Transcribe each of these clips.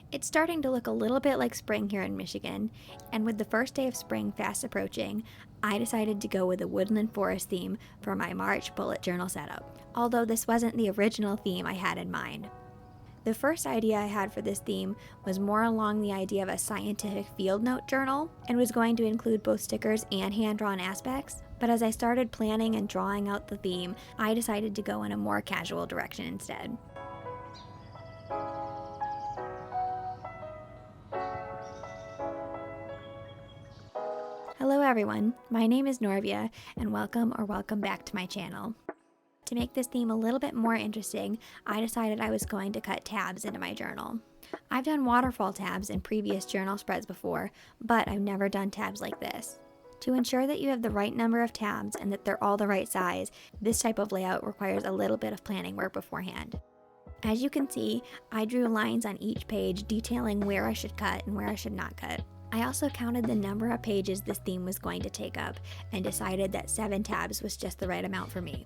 It's starting to look a little bit like spring here in Michigan, and with the first day of spring fast approaching, I decided to go with a woodland forest theme for my March bullet journal setup, although this wasn't the original theme I had in mind. The first idea I had for this theme was more along the idea of a scientific field note journal and was going to include both stickers and hand-drawn aspects, but as I started planning and drawing out the theme, I decided to go in a more casual direction instead. Hello everyone, my name is Norvia, and welcome back to my channel. To make this theme a little bit more interesting, I decided I was going to cut tabs into my journal. I've done waterfall tabs in previous journal spreads before, but I've never done tabs like this. To ensure that you have the right number of tabs and that they're all the right size, this type of layout requires a little bit of planning work beforehand. As you can see, I drew lines on each page detailing where I should cut and where I should not cut. I also counted the number of pages this theme was going to take up and decided that 7 tabs was just the right amount for me.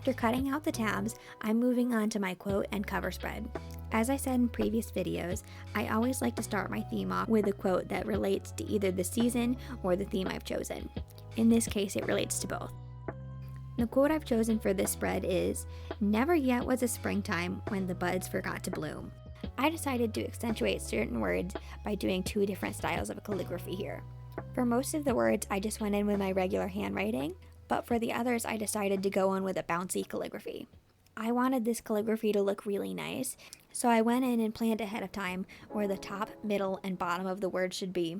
After cutting out the tabs, I'm moving on to my quote and cover spread. As I said in previous videos, I always like to start my theme off with a quote that relates to either the season or the theme I've chosen. In this case, it relates to both. The quote I've chosen for this spread is, "Never yet was a springtime when the buds forgot to bloom." I decided to accentuate certain words by doing 2 different styles of calligraphy here. For most of the words, I just went in with my regular handwriting, but for the others, I decided to go in with a bouncy calligraphy. I wanted this calligraphy to look really nice, so I went in and planned ahead of time where the top, middle, and bottom of the word should be.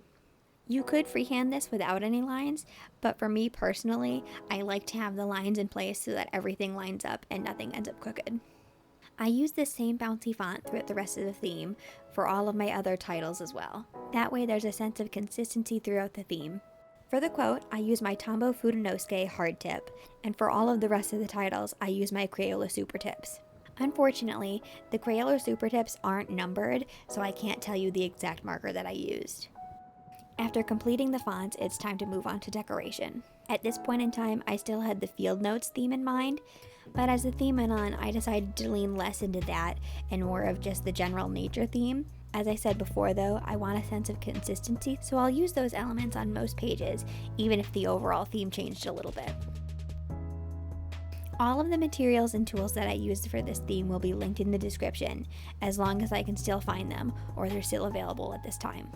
You could freehand this without any lines, but for me personally, I like to have the lines in place so that everything lines up and nothing ends up crooked. I used this same bouncy font throughout the rest of the theme for all of my other titles as well. That way there's a sense of consistency throughout the theme. For the quote, I use my Tombow Fudenosuke hard tip, and for all of the rest of the titles, I use my Crayola super tips. Unfortunately, the Crayola super tips aren't numbered, so I can't tell you the exact marker that I used. After completing the fonts, it's time to move on to decoration. At this point in time, I still had the field notes theme in mind, but as the theme went on, I decided to lean less into that and more of just the general nature theme. As I said before though, I want a sense of consistency, so I'll use those elements on most pages, even if the overall theme changed a little bit. All of the materials and tools that I used for this theme will be linked in the description, as long as I can still find them, or they're still available at this time.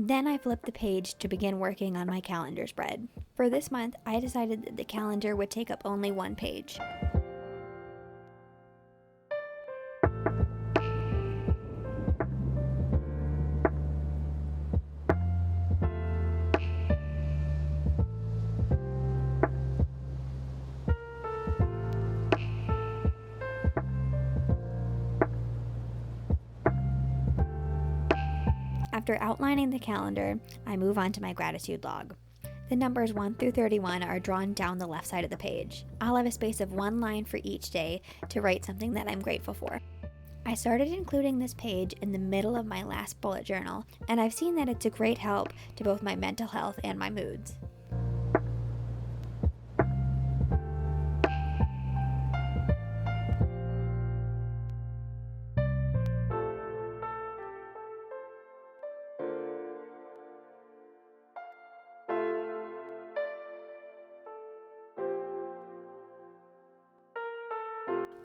Then I flipped the page to begin working on my calendar spread. For this month, I decided that the calendar would take up only one page. After outlining the calendar, I move on to my gratitude log. The numbers 1 through 31 are drawn down the left side of the page. I'll have a space of 1 line for each day to write something that I'm grateful for. I started including this page in the middle of my last bullet journal, and I've seen that it's a great help to both my mental health and my moods.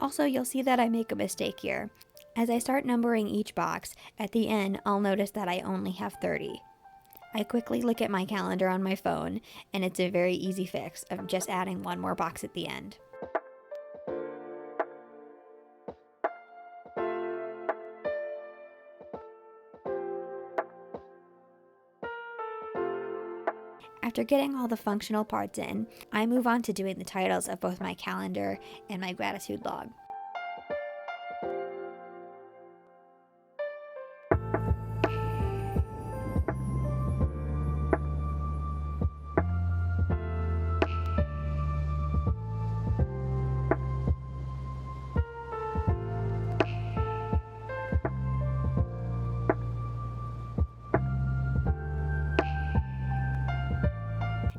Also, you'll see that I make a mistake here. As I start numbering each box, at the end, I'll notice that I only have 30. I quickly look at my calendar on my phone, and it's a very easy fix of just adding one more box at the end. After getting all the functional parts in, I move on to doing the titles of both my calendar and my gratitude log.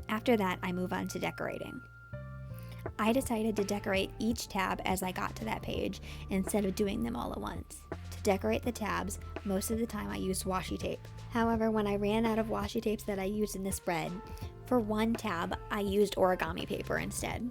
After that, I move on to decorating. I decided to decorate each tab as I got to that page instead of doing them all at once. To decorate the tabs, most of the time I used washi tape. However, when I ran out of washi tapes that I used in the spread, for one tab, I used origami paper instead.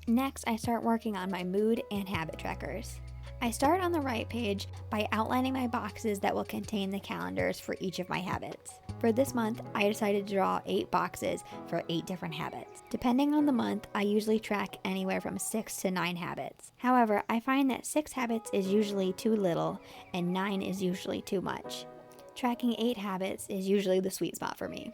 Next, I start working on my mood and habit trackers. I start on the right page by outlining my boxes that will contain the calendars for each of my habits. For this month, I decided to draw 8 boxes for 8 different habits. Depending on the month, I usually track anywhere from 6 to 9 habits. However, I find that 6 habits is usually too little and 9 is usually too much. Tracking 8 habits is usually the sweet spot for me.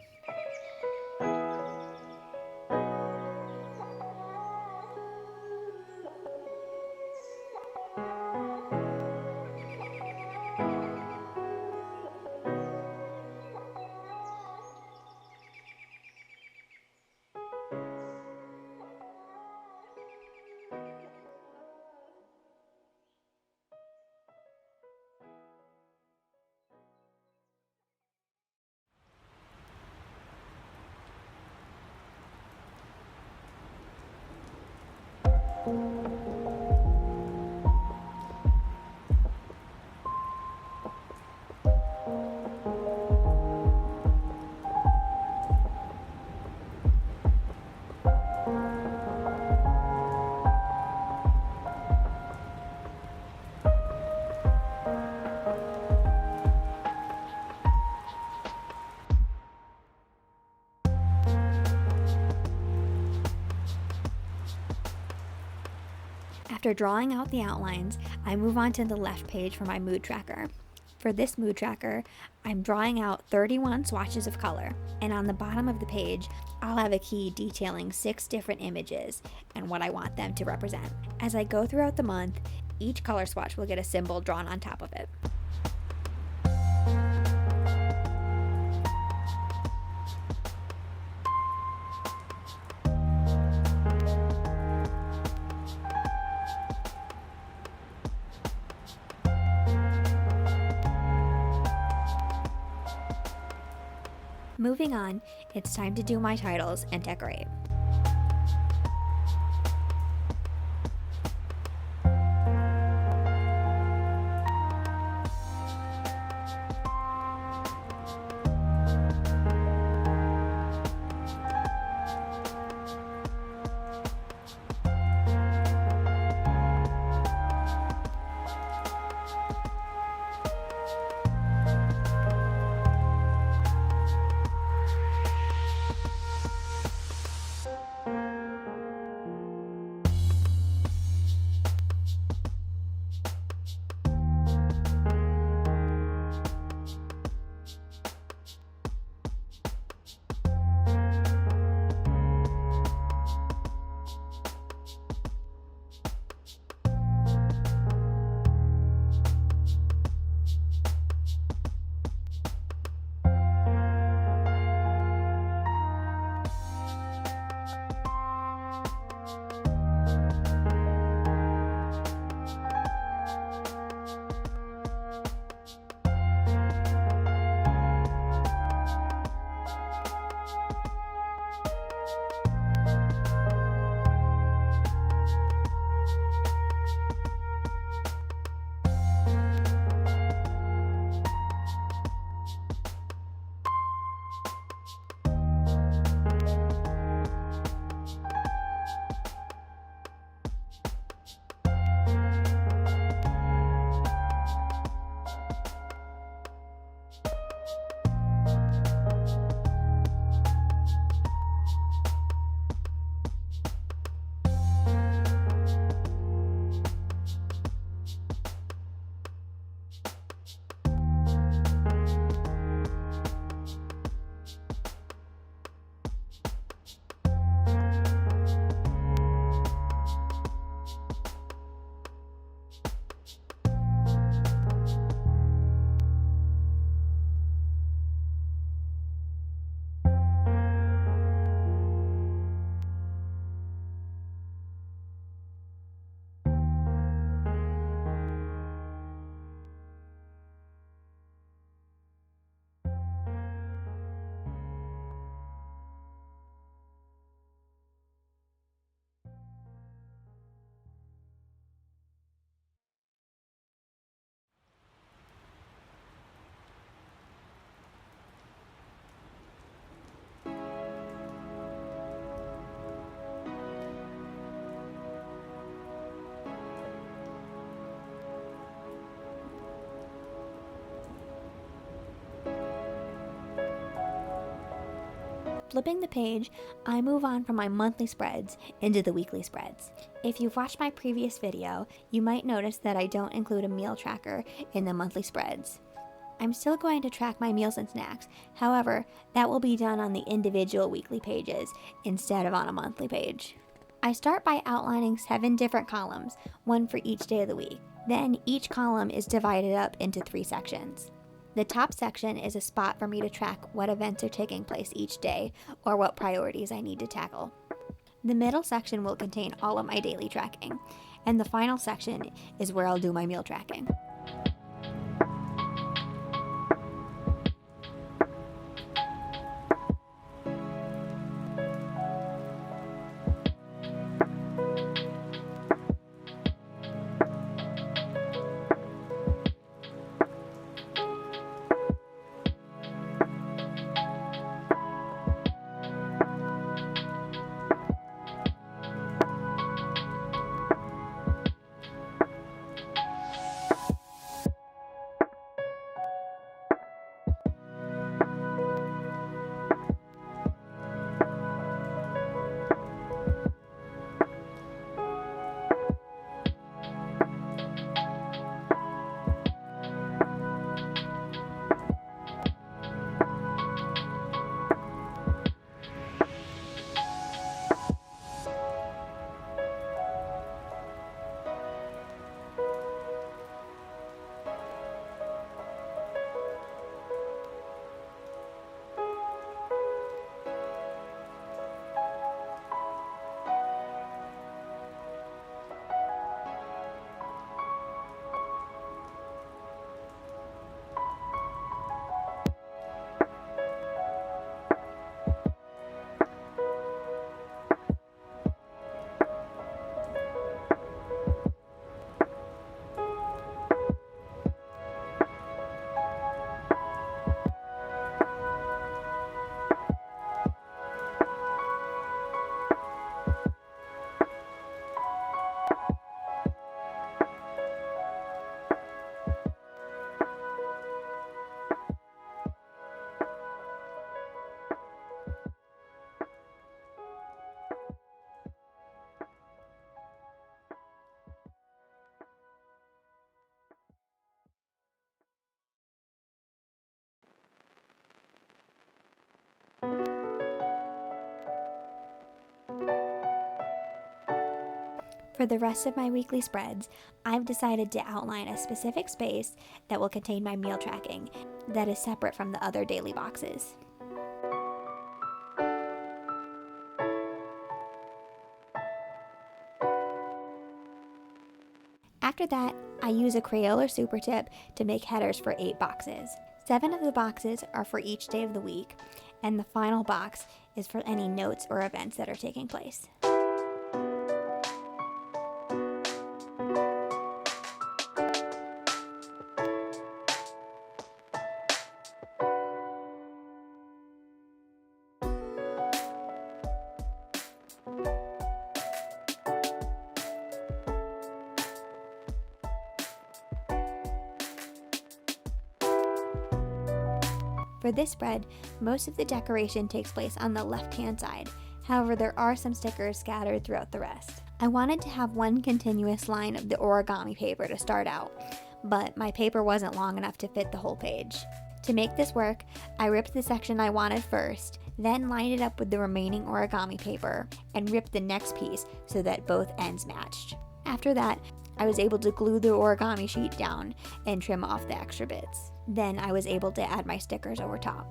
After drawing out the outlines, I move on to the left page for my mood tracker. For this mood tracker, I'm drawing out 31 swatches of color, and on the bottom of the page, I'll have a key detailing 6 different images and what I want them to represent. As I go throughout the month, each color swatch will get a symbol drawn on top of it. Moving on, it's time to do my titles and decorate. Flipping the page, I move on from my monthly spreads into the weekly spreads. If you've watched my previous video, you might notice that I don't include a meal tracker in the monthly spreads. I'm still going to track my meals and snacks. However, that will be done on the individual weekly pages instead of on a monthly page. I start by outlining 7 different columns, one for each day of the week. Then each column is divided up into 3 sections. The top section is a spot for me to track what events are taking place each day or what priorities I need to tackle. The middle section will contain all of my daily tracking, and the final section is where I'll do my meal tracking. For the rest of my weekly spreads, I've decided to outline a specific space that will contain my meal tracking that is separate from the other daily boxes. After that, I use a Crayola Super Tip to make headers for 8 boxes. 7 of the boxes are for each day of the week, and the final box is for any notes or events that are taking place. For this spread, most of the decoration takes place on the left-hand side. However, there are some stickers scattered throughout the rest. I wanted to have one continuous line of the origami paper to start out, but my paper wasn't long enough to fit the whole page. To make this work, I ripped the section I wanted first, then lined it up with the remaining origami paper, and ripped the next piece so that both ends matched. After that, I was able to glue the origami sheet down and trim off the extra bits. Then I was able to add my stickers over top.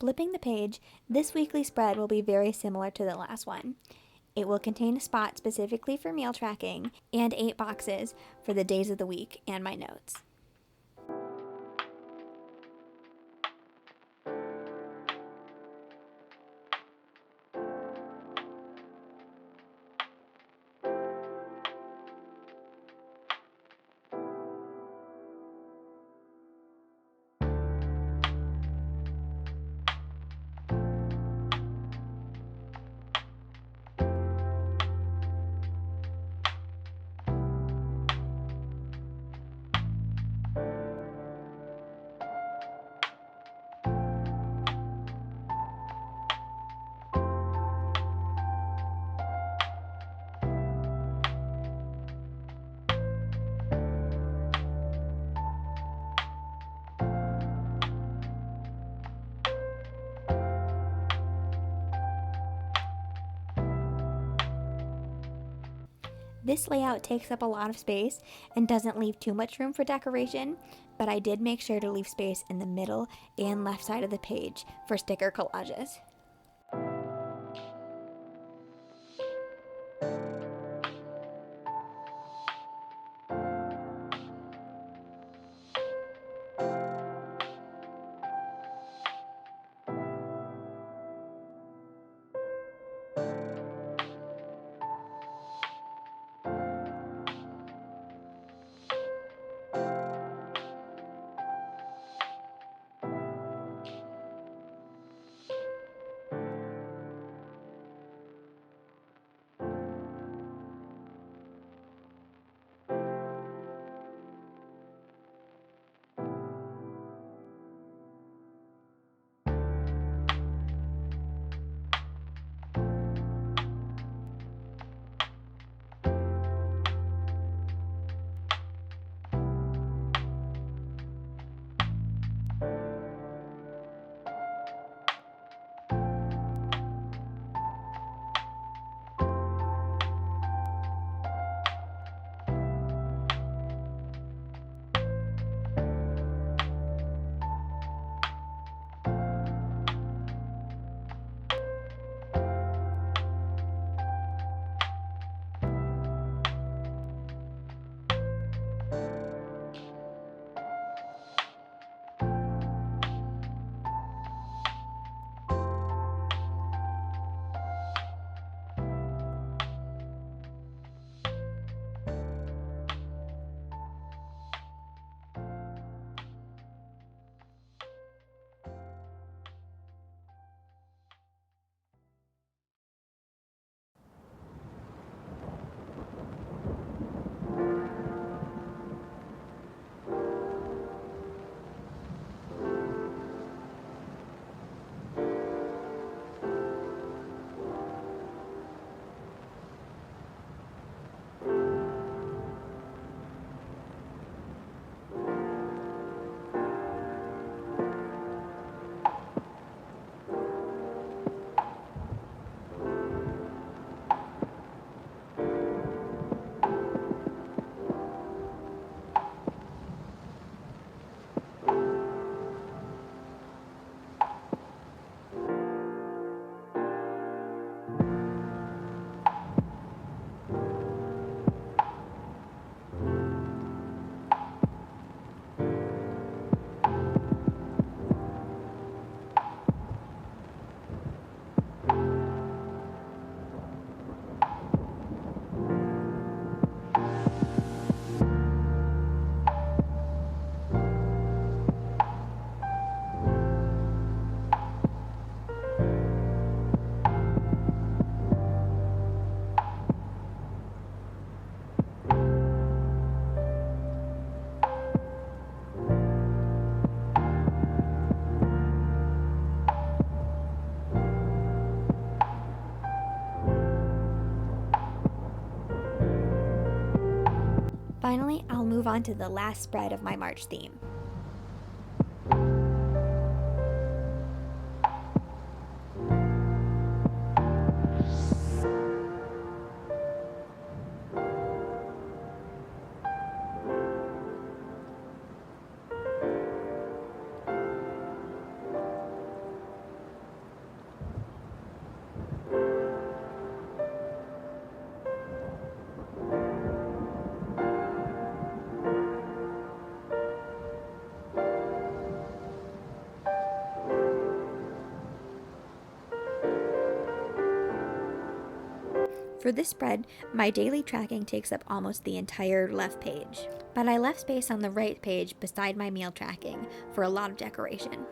Flipping the page, this weekly spread will be very similar to the last one. It will contain a spot specifically for meal tracking and 8 boxes for the days of the week and my notes. This layout takes up a lot of space and doesn't leave too much room for decoration, but I did make sure to leave space in the middle and left side of the page for sticker collages. Finally, I'll move on to the last spread of my March theme. For this spread, my daily tracking takes up almost the entire left page, but I left space on the right page beside my meal tracking for a lot of decoration.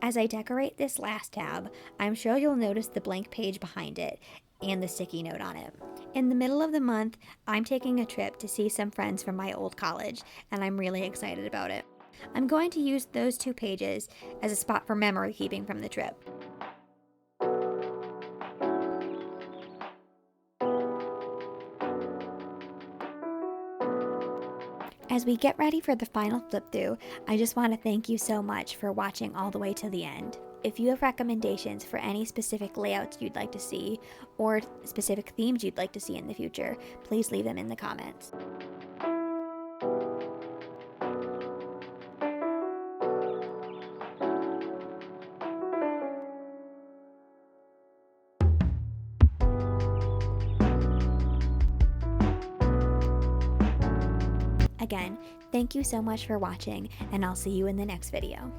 As I decorate this last tab, I'm sure you'll notice the blank page behind it and the sticky note on it. In the middle of the month, I'm taking a trip to see some friends from my old college, and I'm really excited about it. I'm going to use those 2 pages as a spot for memory keeping from the trip. As we get ready for the final flip through, I just want to thank you so much for watching all the way to the end. If you have recommendations for any specific layouts you'd like to see, or specific themes you'd like to see in the future, please leave them in the comments. Again, thank you so much for watching, and I'll see you in the next video.